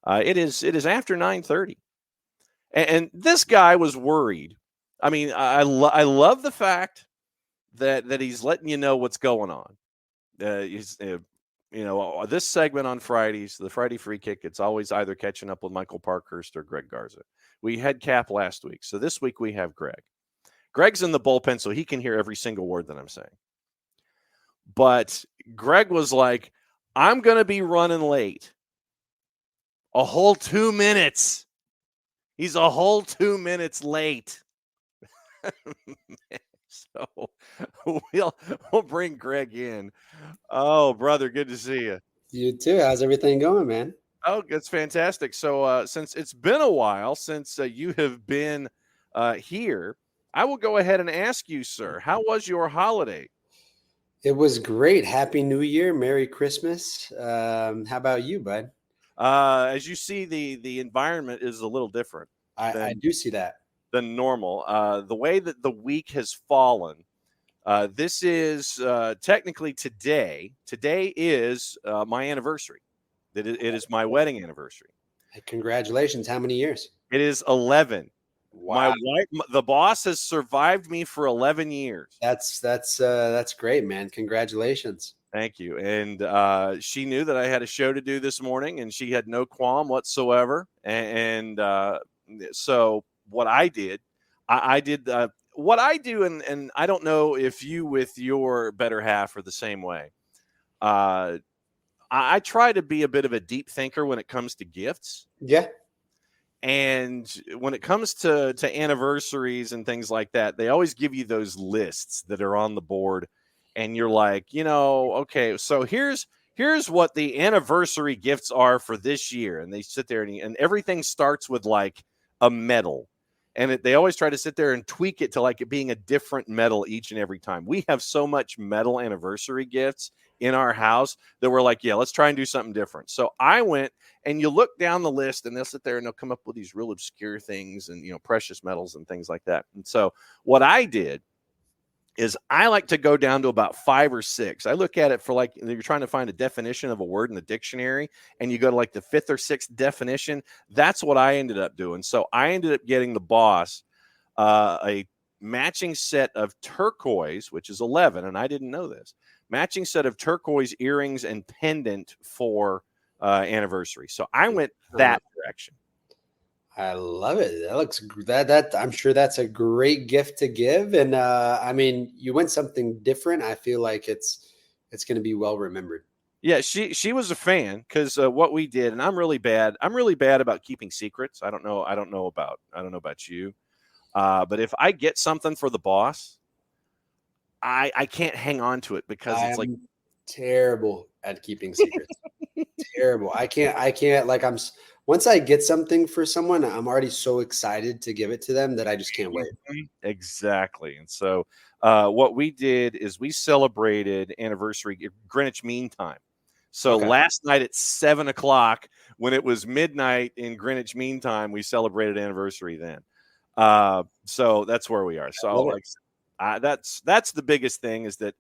It is after 9:30, and this guy was worried. I mean, I love the fact that he's letting you know what's going on. He's this segment on Fridays, the Friday Free Kick, it's always either catching up with Michael Parkhurst or Greg Garza. We had Cap last week, so this week we have Greg. Greg's in the bullpen, so he can hear every single word that I'm saying. But Greg was like, I'm going to be running late. A whole 2 minutes. He's a whole 2 minutes late. So we'll bring Greg in. Oh, brother, good to see you. You too. How's everything going, man? Oh, that's fantastic. So since it's been a while since you have been here, I will go ahead and ask you, sir, how was your holiday? It was great. Happy New Year. Merry Christmas. How about you, bud? As you see, the environment is a little different. I do see that. Than normal. The way that the week has fallen, this is technically today. Today is my anniversary. It is my wedding anniversary. Congratulations. How many years? It is 11. Wow. My wife, the boss, has survived me for 11 years. That's great, man. Congratulations. Thank you. And she knew that I had a show to do this morning, and she had no qualm whatsoever. And so what I did, I did what I do, and I don't know if you with your better half are the same way. I try to be a bit of a deep thinker when it comes to gifts. Yeah. And when it comes to anniversaries and things like that, they always give you those lists that are on the board. And you're like, okay, so here's what the anniversary gifts are for this year. And they sit there and everything starts with like a medal. And they always try to sit there and tweak it to like it being a different medal each and every time. We have so much medal anniversary gifts in our house that we're like, yeah, let's try and do something different. So I went, and you look down the list and they'll sit there and they'll come up with these real obscure things and, precious metals and things like that. And so what I did is I like to go down to about 5 or 6. I look at it for like, you're trying to find a definition of a word in the dictionary and you go to like the 5th or 6th definition. That's what I ended up doing. So I ended up getting the boss a matching set of turquoise, which is 11. And I didn't know this matching set of turquoise earrings and pendant for anniversary. So I went that direction. I love it. That looks that I'm sure that's a great gift to give. And I mean, you went something different. I feel like it's going to be well remembered. Yeah, she was a fan because what we did, and I'm really bad about keeping secrets. I don't know about you, but if I get something for the boss, I can't hang on to it because it's like terrible at keeping secrets. Terrible. I can't like once I get something for someone, I'm already so excited to give it to them that I just can't wait. Exactly. And so what we did is we celebrated anniversary Greenwich Mean Time. So last night at 7:00, when it was midnight in Greenwich Mean Time, we celebrated anniversary then. So that's where we are. So that's the biggest thing is that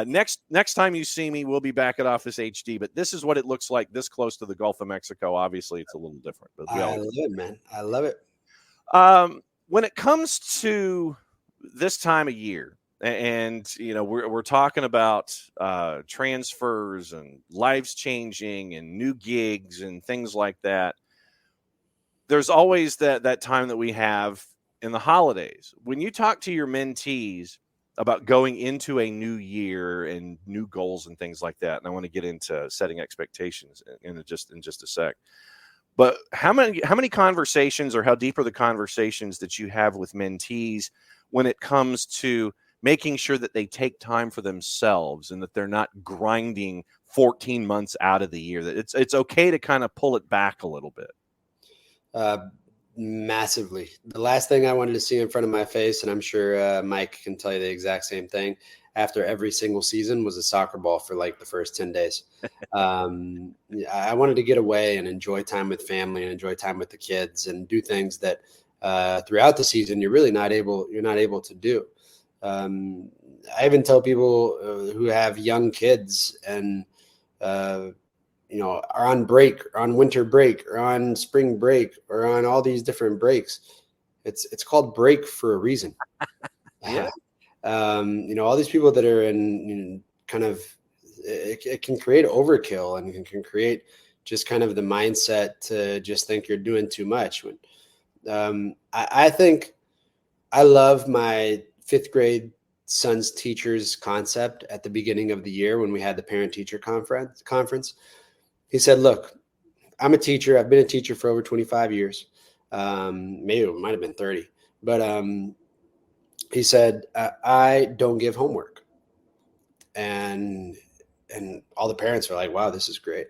next time you see me, we'll be back at Office HD. But this is what it looks like this close to the Gulf of Mexico. Obviously, it's a little different. But I love it, man. I love it. When it comes to this time of year, and we're talking about transfers and lives changing and new gigs and things like that. There's always that time that we have in the holidays when you talk to your mentees about going into a new year and new goals and things like that. And I want to get into setting expectations in just a sec. But how many conversations or how deep are the conversations that you have with mentees when it comes to making sure that they take time for themselves and that they're not grinding 14 months out of the year, that it's okay to kind of pull it back a little bit? Massively. The last thing I wanted to see in front of my face, and I'm sure Mike can tell you the exact same thing, after every single season was a soccer ball for like the first 10 days. I wanted to get away and enjoy time with family and enjoy time with the kids and do things that throughout the season you're not able to do. I even tell people who have young kids and are on break, or on winter break, or on spring break, or on all these different breaks. It's called break for a reason. Yeah. All these people that are in kind of, it can create overkill, and can create just kind of the mindset to just think you're doing too much. When I think I love my fifth grade son's teacher's concept at the beginning of the year when we had the parent teacher conference. He said, "Look, I'm a teacher. I've been a teacher for over 25 years. Maybe it might have been 30, but he said, I don't give homework." And all the parents were like, "Wow, this is great."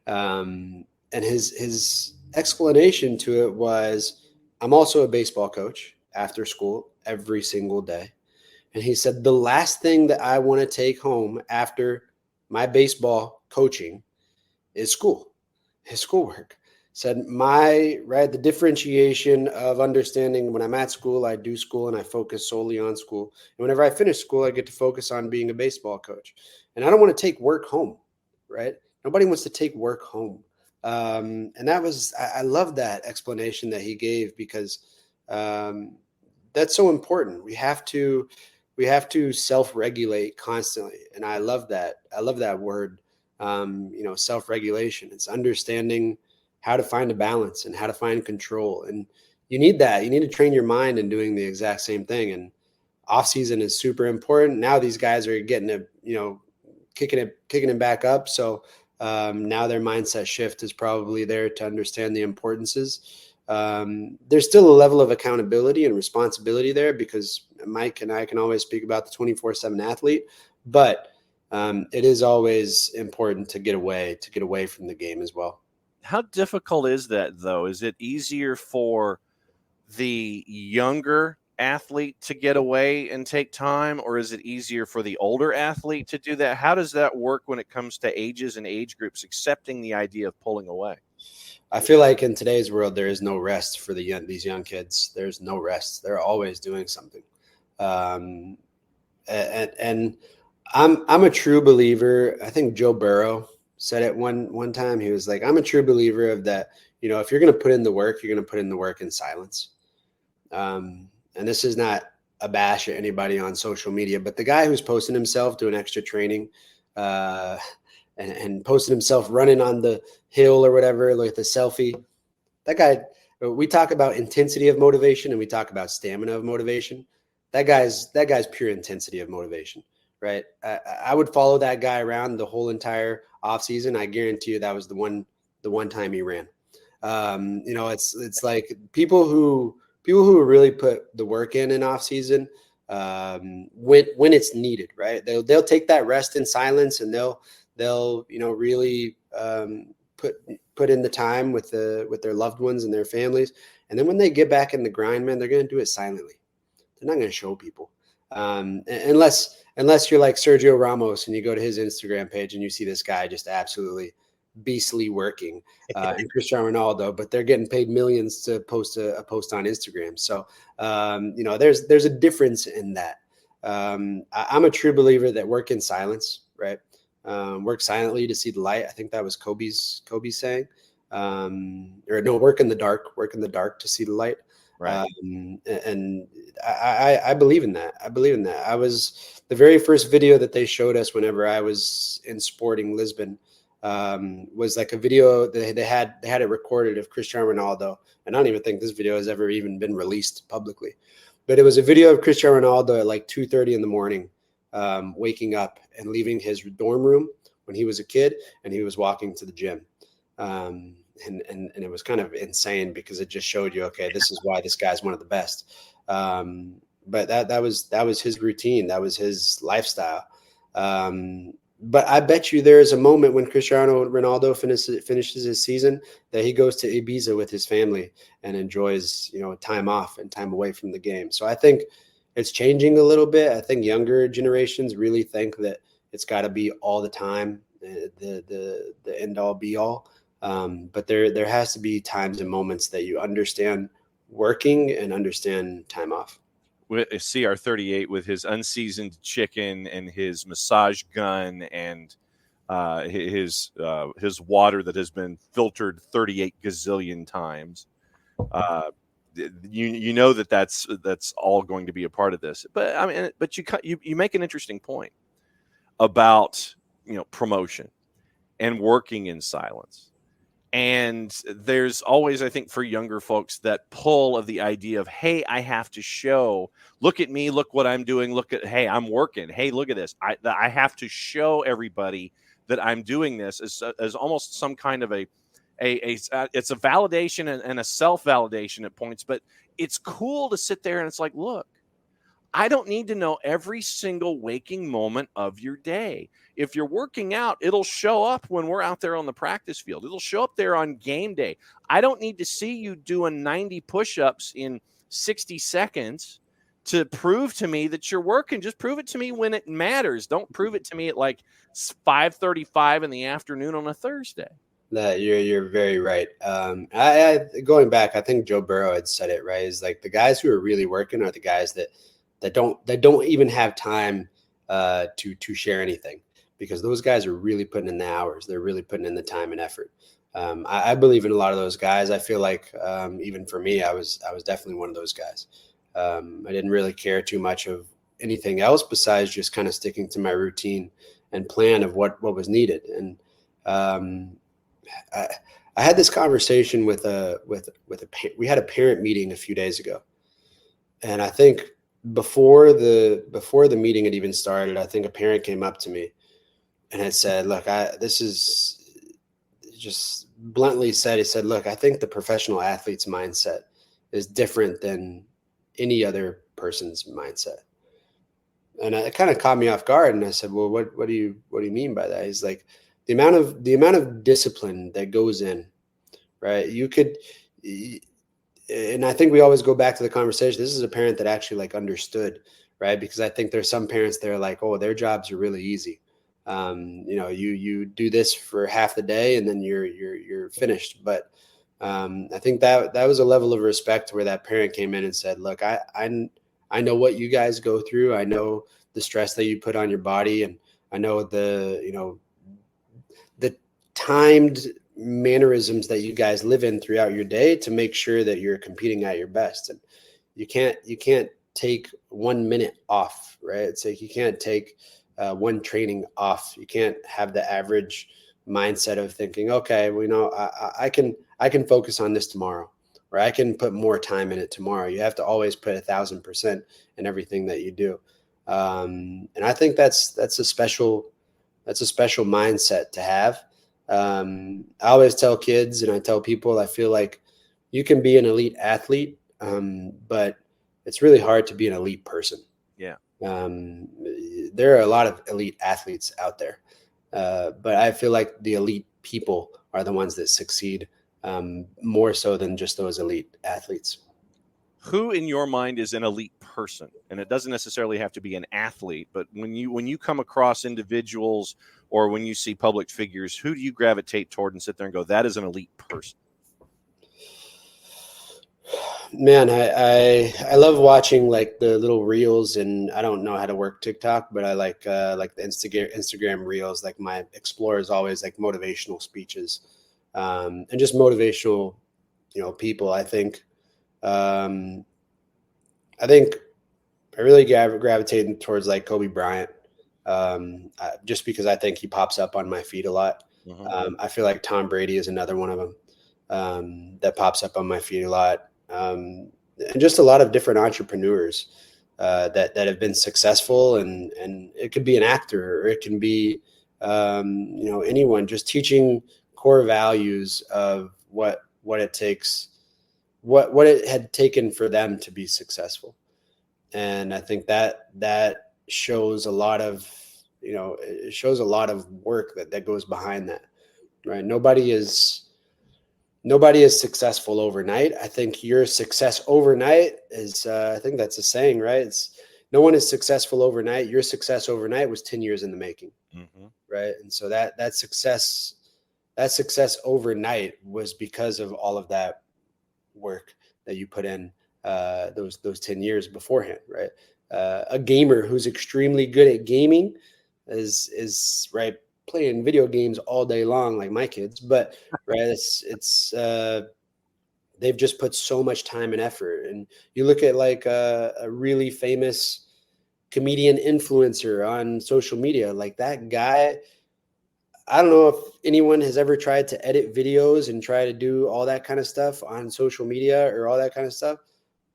And his explanation to it was, "I'm also a baseball coach after school every single day." And he said, "The last thing that I want to take home after my baseball coaching is school, his schoolwork." Said, the differentiation of understanding, when I'm at school, I do school and I focus solely on school. And whenever I finish school, I get to focus on being a baseball coach. And I don't want to take work home, right? Nobody wants to take work home. And I love that explanation that he gave, because um, that's so important. We have to self-regulate constantly. And I love that. I love that word. Self-regulation. It's understanding how to find a balance and how to find control. And you need that. You need to train your mind in doing the exact same thing. And off season is super important. Now these guys are getting kicking it back up. So now their mindset shift is probably there to understand the importances. There's still a level of accountability and responsibility there, because Mike and I can always speak about the 24/7 athlete, but it is always important to get away from the game as well. How difficult is that, though? Is it easier for the younger athlete to get away and take time, or is it easier for the older athlete to do that? How does that work when it comes to ages and age groups accepting the idea of pulling away? I feel like in today's world, there is no rest for these young kids. There's no rest. They're always doing something. Um, and I'm a true believer. I think Joe Burrow said it one time. He was like, "I'm a true believer of that. If you're going to put in the work, you're going to put in the work in silence." And this is not a bash at anybody on social media, but the guy who's posting himself doing extra training, uh, and posting himself running on the hill or whatever, like the selfie, that guy. We talk about intensity of motivation and we talk about stamina of motivation. That guy's pure intensity of motivation, right? I would follow that guy around the whole entire offseason. I guarantee you that was the one time he ran. It's like people who really put the work in off season, when it's needed, right? They'll take that rest in silence, and they'll really put in the time with their loved ones and their families. And then when they get back in the grind, man, they're going to do it silently. They're not going to show people, unless you're like Sergio Ramos and you go to his Instagram page and you see this guy just absolutely beastly working, and Cristiano Ronaldo, but they're getting paid millions to post a post on Instagram. So there's a difference in that. I'm a true believer that work in silence, right? Work silently to see the light. I think that was Kobe's saying. Or no, work in the dark to see the light. Right. And I believe in that. I was the very first video that they showed us whenever I was in Sporting Lisbon, was like a video that they had it recorded of Cristiano Ronaldo. And I don't even think this video has ever even been released publicly, but it was a video of Cristiano Ronaldo at like 2:30 in the morning, waking up and leaving his dorm room when he was a kid, and he was walking to the gym. And it was kind of insane, because it just showed you, okay, this is why this guy's one of the best. But that was his routine. That was his lifestyle. But I bet you there is a moment when Cristiano Ronaldo finishes his season that he goes to Ibiza with his family and enjoys, time off and time away from the game. So I think it's changing a little bit. I think younger generations really think that it's got to be all the time, the end all be all. But there has to be times and moments that you understand working and understand time off. With CR38 with his unseasoned chicken and his massage gun and his water that has been filtered 38 gazillion times. You know that's all going to be a part of this. But I mean, but you make an interesting point about promotion and working in silence. And there's always, I think, for younger folks, that pull of the idea of, hey, I have to show, look at me, look what I'm doing, look at, hey, I'm working, hey, look at this. I have to show everybody that I'm doing this as almost some kind of it's a validation and a self-validation at points, but it's cool to sit there and it's like, look, I don't need to know every single waking moment of your day. If you're working out, it'll show up when we're out there on the practice field. It'll show up there on game day. I don't need to see you doing 90 push-ups in 60 seconds to prove to me that you're working. Just prove it to me when it matters. Don't prove it to me at like 5:35 in the afternoon on a Thursday. That you're very right. I going back, I think Joe Burrow had said it right. Is like the guys who are really working are the guys that don't even have time to share anything, because those guys are really putting in the hours. They're really putting in the time and effort. I believe in a lot of those guys. I feel like even for me, I was definitely one of those guys. I didn't really care too much of anything else besides just kind of sticking to my routine and plan of what was needed. And I had this conversation with we had a parent meeting a few days ago, and I think before the meeting had even started, I think a parent came up to me and had said, "Look, this is just bluntly said." He said, "Look, I think the professional athlete's mindset is different than any other person's mindset." And it kind of caught me off guard. And I said, "Well, what do you mean by that?" He's like, the amount of discipline that goes in, right? And I think we always go back to the conversation. This is a parent that actually like understood, right? Because I think there's some parents that are like, oh, their jobs are really easy. You do this for half the day and then you're finished. But I think that was a level of respect where that parent came in and said, look, I know what you guys go through. I know the stress that you put on your body, and I know the timed mannerisms that you guys live in throughout your day to make sure that you're competing at your best. And you can't take 1 minute off, right? It's like you can't take one training off. You can't have the average mindset of thinking, okay, well, I can focus on this tomorrow, or I can put more time in it tomorrow. You have to always put 1,000% in everything that you do. And I think that's a special mindset to have. I always tell kids and I tell people, I feel like you can be an elite athlete, but it's really hard to be an elite person. Yeah. There are a lot of elite athletes out there, but I feel like the elite people are the ones that succeed more so than just those elite athletes. Who in your mind is an elite person? And it doesn't necessarily have to be an athlete, but when you come across individuals or when you see public figures, who do you gravitate toward and sit there and go, that is an elite person? Man, I love watching like the little reels, and I don't know how to work TikTok, but I like the Instagram reels. Like my explore is always like motivational speeches, and just motivational, people. I think I really gravitated towards like Kobe Bryant, just because I think he pops up on my feed a lot. Mm-hmm. I feel like Tom Brady is another one of them that pops up on my feed a lot. And just a lot of different entrepreneurs that have been successful, and it could be an actor, or it can be anyone, just teaching core values of what it takes, what it had taken for them to be successful. And I think that shows a lot of it shows a lot of work that goes behind that, right? Nobody is successful overnight. I think your success overnight is, I think that's a saying, right? It's no one is successful overnight. Your success overnight was 10 years in the making, Mm-hmm. right? And so that success overnight was because of all of that work that you put in those 10 years beforehand, right? A gamer who's extremely good at gaming is right. playing video games all day long like my kids, but right, they've just put so much time and effort. And you look at like a really famous comedian influencer on social media, like that guy. I don't know if anyone has ever tried to edit videos and try to do all that kind of stuff on social media or all that kind of stuff.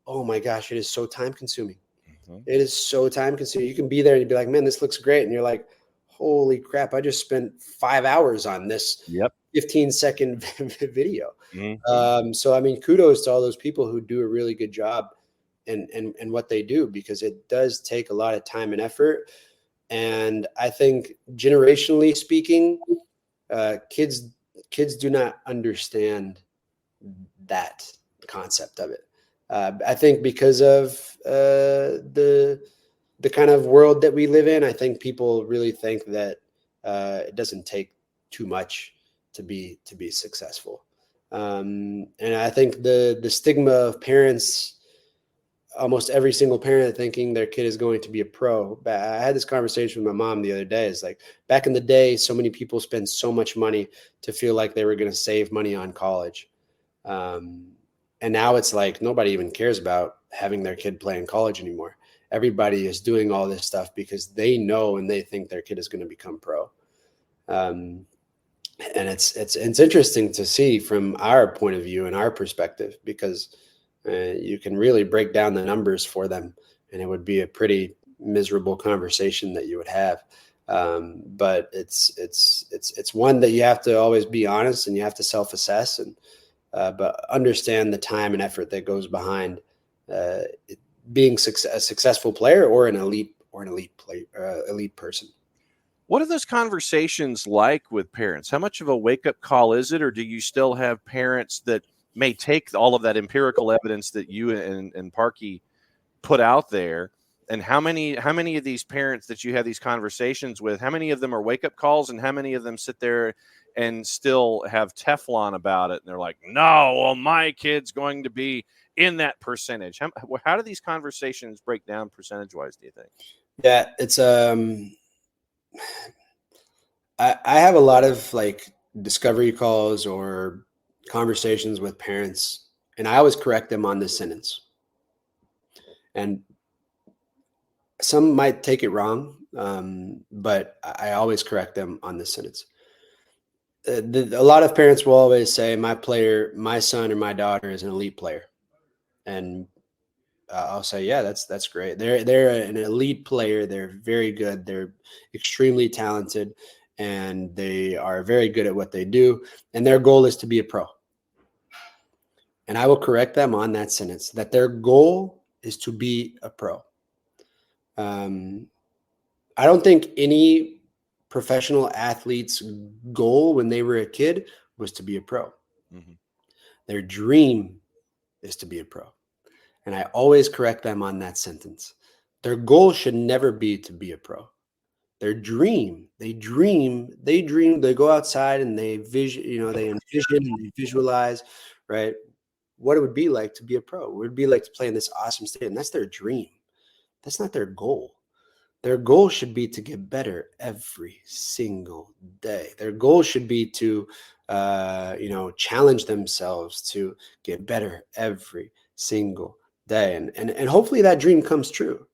Oh my gosh, it is so time consuming. Mm-hmm. It is so time consuming. You can be there and you'd be like, man, this looks great. And you're like, holy crap, I just spent 5 hours on this Yep. 15-second video. Mm-hmm. So, I mean, kudos to all those people who do a really good job in what they do, because it does take a lot of time and effort. And I think generationally speaking, kids do not understand that concept of it. I think because of the kind of world that we live in, I think people really think that it doesn't take too much to be successful. And I think the stigma of parents, almost every single parent thinking their kid is going to be a pro. I had this conversation with my mom the other day. It's like, back in the day, so many people spend so much money to feel like they were going to save money on college. Um, and now it's like nobody even cares about having their kid play in college anymore. Everybody is doing all this stuff because they know and they think their kid is going to become pro. Um, and it's interesting to see from our point of view and our perspective, because you can really break down the numbers for them, and it would be a pretty miserable conversation that you would have. But it's one that you have to always be honest, and you have to self-assess, and but understand the time and effort that goes behind uh, being a successful player or an elite person. What are those conversations like with parents? How much of a wake-up call is it, or do you still have parents that may take all of that empirical evidence that you and Parky put out there? And how many of these parents that you have these conversations with, how many of them are wake-up calls, and how many of them sit there and still have Teflon about it, and they're like, no, well, my kid's going to be in that percentage? How do these conversations break down percentage-wise, do you think? Yeah, it's I have a lot of like discovery calls or conversations with parents, and I always correct them on this sentence. And some might take it wrong, but I always correct them on this sentence. A lot of parents will always say, my son or my daughter is an elite player," and I'll say, "Yeah, that's great. They're an elite player. They're very good. They're extremely talented, and they are very good at what they do. And their goal is to be a pro." And I will correct them on that sentence, that their goal is to be a pro. Um, I don't think any professional athlete's goal when they were a kid was to be a pro. Mm-hmm. Their dream is to be a pro. And I always correct them on that sentence. Their goal should never be to be a pro. Their dream, they go outside and they they envision and they visualize, right? What it would be like to be a pro. What it would be like to play in this awesome stadium. That's their dream. That's not their goal. Their goal should be to get better every single day. Their goal should be to, challenge themselves to get better every single day, and hopefully that dream comes true.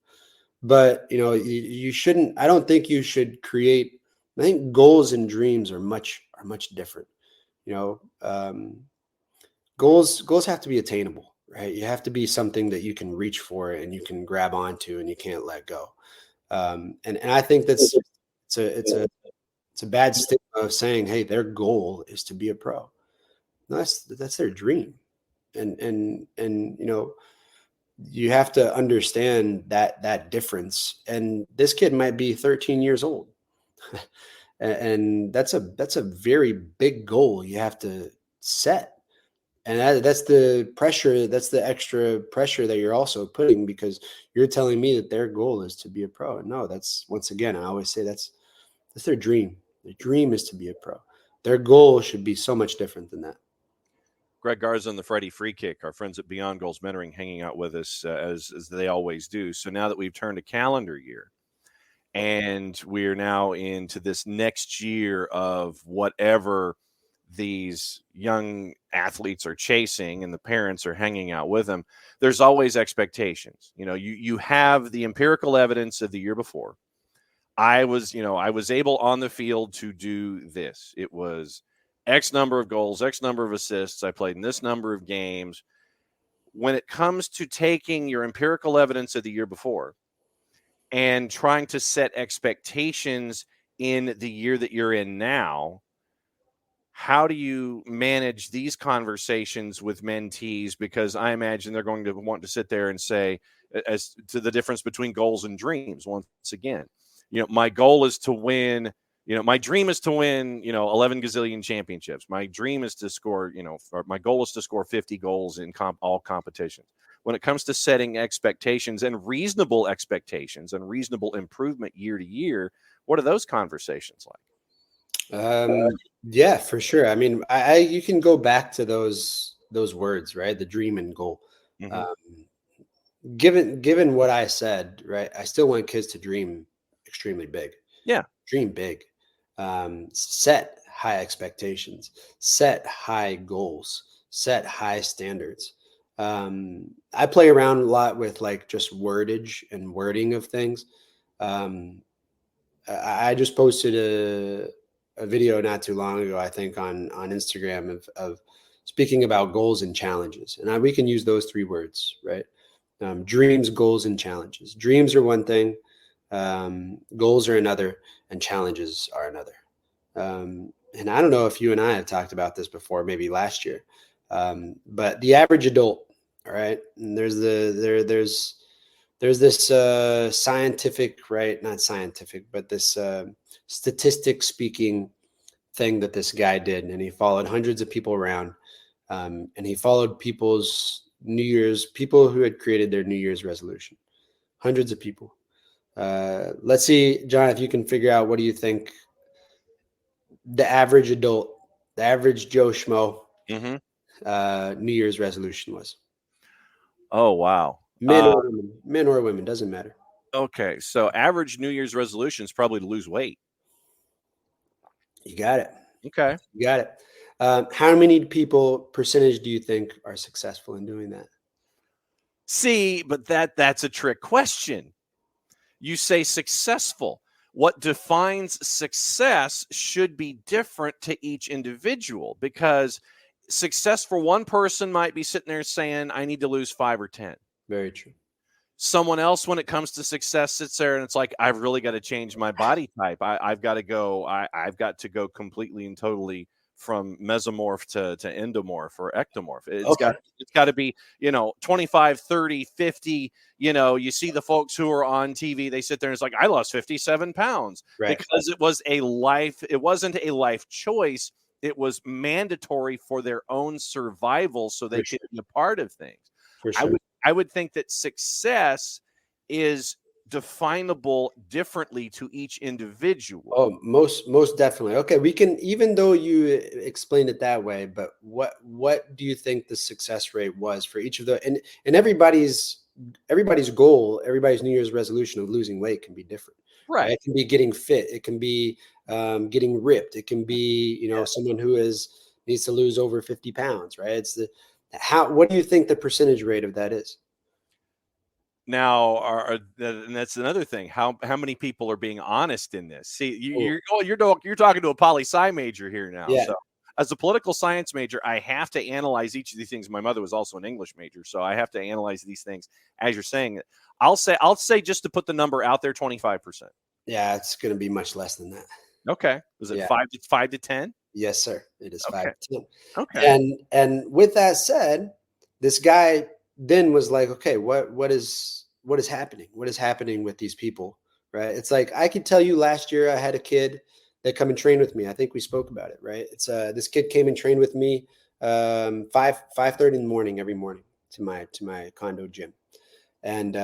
But you shouldn't. I don't think you should create. I think goals and dreams are much different. You know, goals have to be attainable, right? You have to be something that you can reach for and you can grab onto and you can't let go. And I think it's a it's a it's a bad stigma of saying, hey, their goal is to be a pro. No, that's their dream, and you have to understand that difference. And this kid might be 13 years old, and that's a very big goal you have to set. And that's the pressure. That's the extra pressure that you're also putting, because you're telling me that their goal is to be a pro. And no, that's, once again, I always say that's their dream. Their dream is to be a pro. Their goal should be so much different than that. Greg Garza and the Freddie Free Kick, our friends at Beyond Goals Mentoring, hanging out with us as they always do. So now that we've turned a calendar year, and we're now into this next year of whatever these young athletes are chasing and the parents are hanging out with them. There's always expectations. You have the empirical evidence of the year before. I was able on the field to do this. It was X number of goals, X number of assists. I played in this number of games. When it comes to taking your empirical evidence of the year before and trying to set expectations in the year that you're in now, how do you manage these conversations with mentees? Because I imagine they're going to want to sit there and say, as to the difference between goals and dreams, once again, my goal is to win. My dream is to win, 11 gazillion championships. My dream is to score, or my goal is to score 50 goals in all competitions. When it comes to setting expectations and reasonable improvement year to year, what are those conversations like? Yeah, for sure. I mean, you can go back to those words, right? The dream and goal. Mm-hmm. Given what I said, right? I still want kids to dream extremely big. Yeah. Dream big. Set high expectations, set high goals, set high standards. I play around a lot with like just wordage and wording of things. I just posted a video not too long ago, I think on Instagram of speaking about goals and challenges. And we can use those three words, right? Dreams, goals, and challenges. Dreams are one thing, goals are another, and challenges are another. And I don't know if you and I have talked about this before, maybe last year, but the average adult, all right, and there's this scientific, right? Not scientific, but this statistic speaking thing that this guy did, and he followed hundreds of people around, and he followed people who had created their New Year's resolution, hundreds of people. Let's see, John, if you can figure out, what do you think the average adult, the average Joe Schmo, New Year's resolution was? Oh, wow. Men or women, doesn't matter. Okay, so average New Year's resolution is probably to lose weight. You got it. Okay. You got it. How many percentage do you think are successful in doing that? See, but that's a trick question. You say successful. What defines success should be different to each individual, because success for one person might be sitting there saying, I need to lose 5 or 10. Very true. Someone else, when it comes to success, sits there and it's like, I've really got to change my body type. I've got to go completely and totally from mesomorph to endomorph or ectomorph. It's got to be, 25, 30, 50. You see the folks who are on TV, they sit there and it's like, I lost 57 pounds, right? Because it wasn't a life choice. It was mandatory for their own survival so they could be a part of things. For sure. I would think that success is definable differently to each individual. Oh, most definitely. Okay, we can, even though you explained it that way, but what do you think the success rate was for each of the, and everybody's goal, everybody's New Year's resolution of losing weight can be different. Right. It can be getting fit. It can be getting ripped. It can be, someone who needs to lose over 50 pounds, right? What do you think the percentage rate of that is? Now, and that's another thing. How many people are being honest in this? See, you're talking to a poli-sci major here now. Yeah. So, as a political science major, I have to analyze each of these things. My mother was also an English major, so I have to analyze these things as you're saying it. I'll say just to put the number out there, 25%. Yeah, it's going to be much less than that. Okay, is it 5 to 10? Yes, sir. It is 5 to 10. Okay. And with that said, this guy then was like, okay, what is happening? What is happening with these people? Right? It's like, I could tell you, last year I had a kid that come and train with me. I think we spoke about it, right? It's this kid came and trained with me 5:30 in the morning every morning to my condo gym. And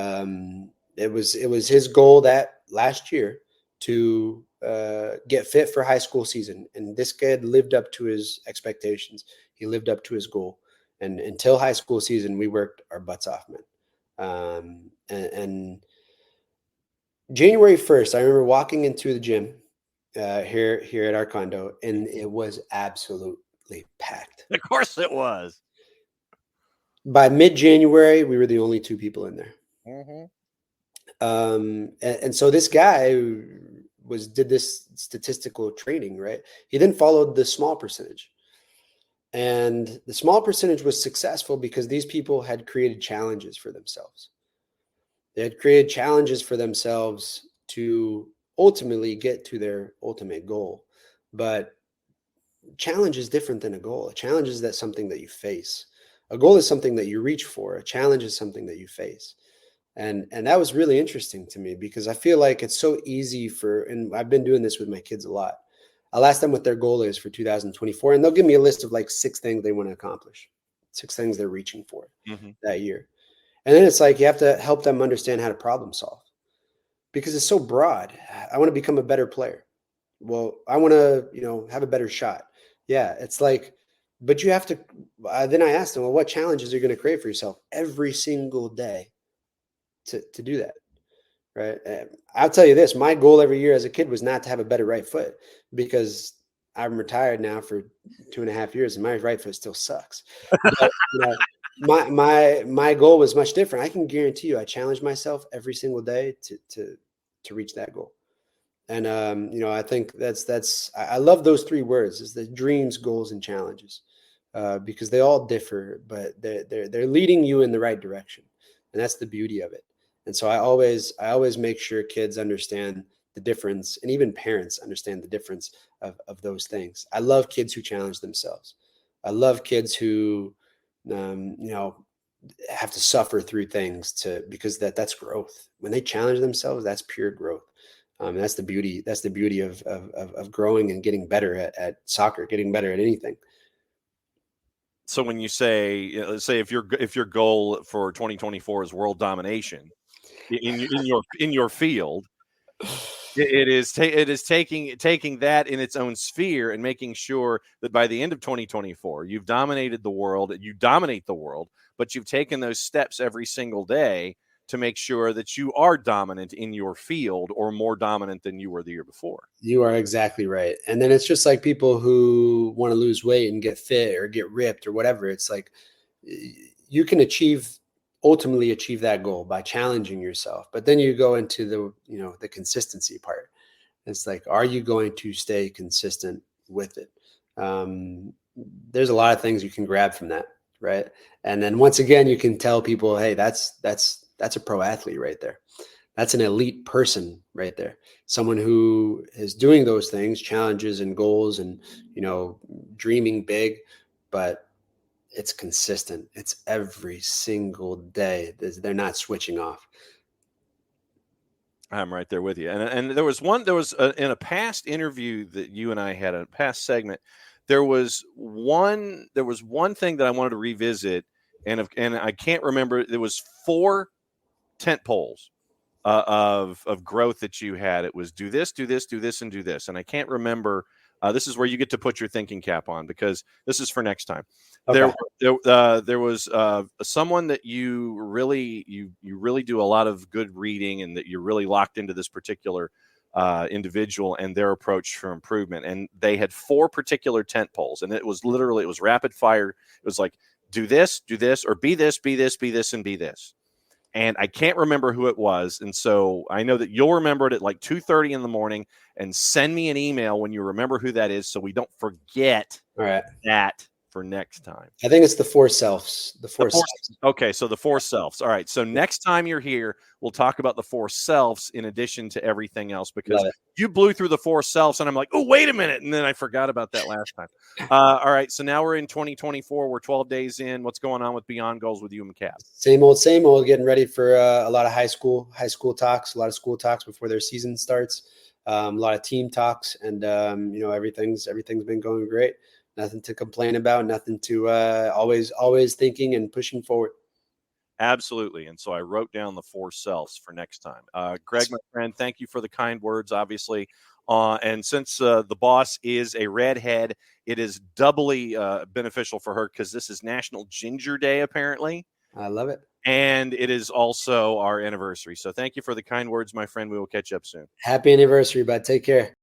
it was his goal that last year to get fit for high school season. And this kid lived up to his expectations. He lived up to his goal. And until high school season, we worked our butts off, man. And January 1st, I remember walking into the gym here at our condo, and it was absolutely packed. Of course it was. By mid-January, we were the only two people in there. Mm-hmm. And so this guy did this statistical training, right? He then followed the small percentage. And the small percentage was successful because these people had created challenges for themselves. They had created challenges for themselves to ultimately get to their ultimate goal. But challenge is different than a goal. A challenge is that something that you face. A goal is something that you reach for. A challenge is something that you face. And that was really interesting to me because I feel like it's so easy and I've been doing this with my kids a lot. I'll ask them what their goal is for 2024, and they'll give me a list of like 6 things they want to accomplish, 6 things they're reaching for Mm-hmm. that year. And then it's like you have to help them understand how to problem solve because it's so broad. I want to become a better player. Well, I want to, have a better shot. Yeah, it's like, but you have to. Then I asked them, well, what challenges are you going to create for yourself every single day to do that? Right. I'll tell you this, my goal every year as a kid was not to have a better right foot because I'm retired now for 2.5 years and my right foot still sucks. But my goal was much different. I can guarantee you I challenged myself every single day to reach that goal. And I think I love those 3 words is the dreams, goals, and challenges. Because they all differ, but they're leading you in the right direction. And that's the beauty of it. And so I always make sure kids understand the difference, and even parents understand the difference of those things. I love kids who challenge themselves. I love kids who have to suffer through things because that's growth. When they challenge themselves, that's pure growth. That's the beauty. That's the beauty of growing and getting better at soccer, getting better at anything. So when you say, let's say if your goal for 2024 is world domination in your field, it is taking that in its own sphere and making sure that by the end of 2024 you've dominated the world, you dominate the world, but you've taken those steps every single day to make sure that you are dominant in your field or more dominant than you were the year before. You are exactly right. And then it's just like people who want to lose weight and get fit or get ripped or whatever. It's like you can ultimately achieve that goal by challenging yourself. But then you go into the consistency part. It's like, are you going to stay consistent with it? There's a lot of things you can grab from that, right? And then once again, you can tell people, hey, that's a pro athlete right there. That's an elite person right there. Someone who is doing those things, challenges and goals and, dreaming big, but it's consistent. It's every single day. They're not switching off. I'm right there with you. And there was in a past interview that you and I had, a past segment, there was one thing that I wanted to revisit, and I can't remember. There was 4 tent poles of growth that you had. It was do this, do this, do this, and do this. And I can't remember. This is where you get to put your thinking cap on because this is for next time. Okay. There was someone that you really do a lot of good reading, and that you're really locked into this particular individual and their approach for improvement. And they had 4 particular tent poles, and it was rapid fire. It was like do this, or be this, be this, be this, and be this. And I can't remember who it was. And so I know that you'll remember it at like 2:30 in the morning, and send me an email when you remember who that is so we don't forget All right. that for next time. I think it's the 4 selves. The 4 selves. Okay, so the 4 selves. All right. So next time you're here, we'll talk about the 4 selves in addition to everything else, because you blew through the 4 selves and I'm like, oh, wait a minute. And then I forgot about that last time. All right. So now we're in 2024. We're 12 days in. What's going on with Beyond Goals with you and Cap? Same old, getting ready for a lot of high school talks, a lot of school talks before their season starts, a lot of team talks, and everything's been going great. Nothing to complain about, nothing to always thinking and pushing forward. Absolutely. And so I wrote down the 4 selves for next time. Greg, my friend, thank you for the kind words, obviously. And since the boss is a redhead, it is doubly beneficial for her because this is National Ginger Day, apparently. I love it. And it is also our anniversary. So thank you for the kind words, my friend. We will catch up soon. Happy anniversary, bud. Take care.